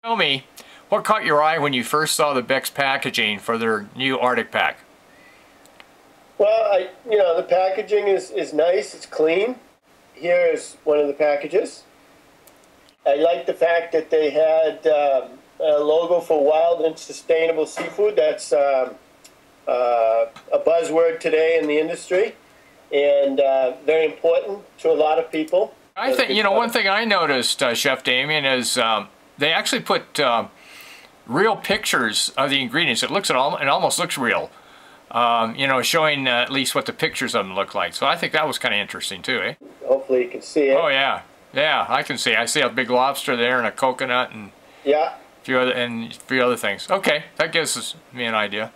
Tell me, what caught your eye when you first saw the BECK'S packaging for their new Arctic pack? Well, the packaging is nice, it's clean. Here is one of the packages. I like the fact that they had a logo for wild and sustainable seafood. That's a buzzword today in the industry, and very important to a lot of people. I think, one thing I noticed, Chef Damian, is they actually put real pictures of the ingredients. It almost looks real. Showing at least what the pictures of them look like. So I think that was kind of interesting too, eh? Hopefully you can see it. Oh yeah, yeah, I can see. I see a big lobster there and a coconut and yeah, a few other things. Okay, that gives me an idea.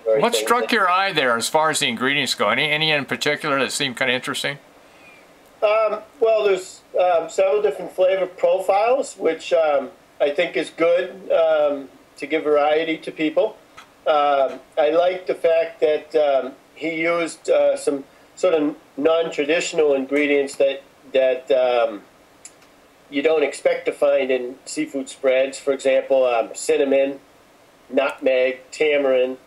What struck your eye there as far as the ingredients go? Any in particular that seemed kind of interesting? Well, there's several different flavor profiles, which I think is good to give variety to people. I like the fact that he used some sort of non-traditional ingredients that you don't expect to find in seafood spreads. For example, cinnamon, nutmeg, tamarind.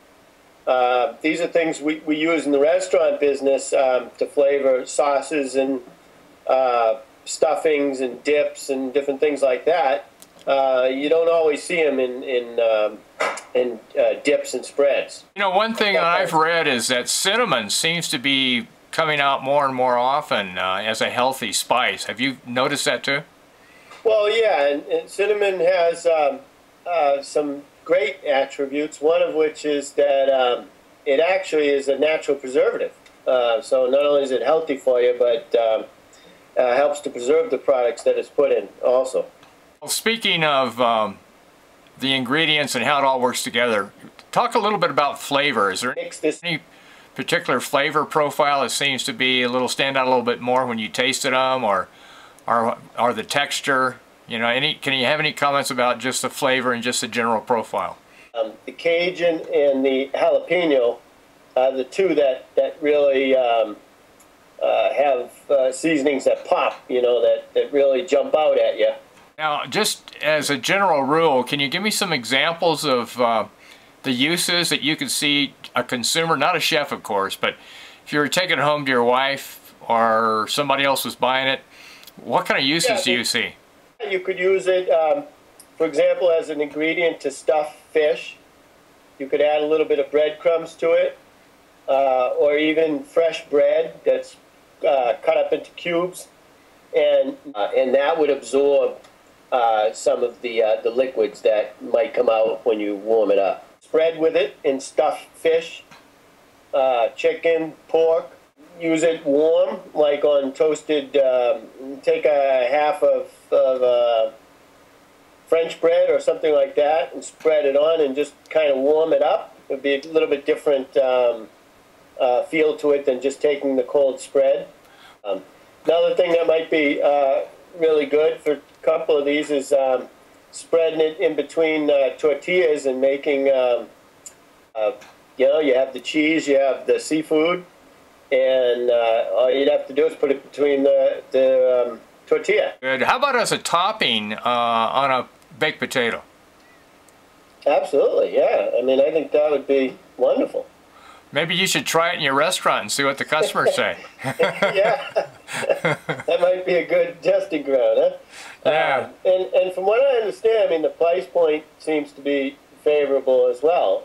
These are things we use in the restaurant business to flavor sauces and stuffings and dips and different things like that. You don't always see them in dips and spreads. One thing that I've read is that cinnamon seems to be coming out more and more often as a healthy spice. Have you noticed that too? Well, yeah, and cinnamon has some great attributes, one of which is that it actually is a natural preservative. So not only is it healthy for you, but helps to preserve the products that it's put in also. Well, speaking of the ingredients and how it all works together, talk a little bit about flavor. Is there any particular flavor profile that seems to be stand out a little bit more when you tasted them, or the texture? Can you have any comments about just the flavor and just the general profile? The Cajun and the jalapeno are the two that really have seasonings that pop, that really jump out at you. Now, just as a general rule, can you give me some examples of the uses that you could see a consumer, not a chef of course, but if you were taking it home to your wife or somebody else was buying it, what kind of uses do you see? You could use it, for example, as an ingredient to stuff fish. You could add a little bit of breadcrumbs to it, or even fresh bread that's cut up into cubes, and that would absorb some of the liquids that might come out when you warm it up. Spread with it and stuff fish, chicken, pork. Use it warm, like on toasted. Take a half of French bread or something like that and spread it on and just kind of warm it up. It would be a little bit different feel to it than just taking the cold spread. Another thing that might be really good for a couple of these is spreading it in between tortillas and making, you have the cheese, you have the seafood, and all you'd have to do is put it between the tortilla. Good. How about as a topping on a baked potato? Absolutely, yeah. I mean, I think that would be wonderful. Maybe you should try it in your restaurant and see what the customers say. Yeah, that might be a good testing ground, huh? Yeah. And from what I understand, I mean, the price point seems to be favorable as well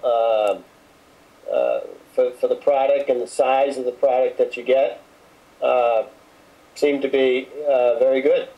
for the product, and the size of the product that you get seem to be very good.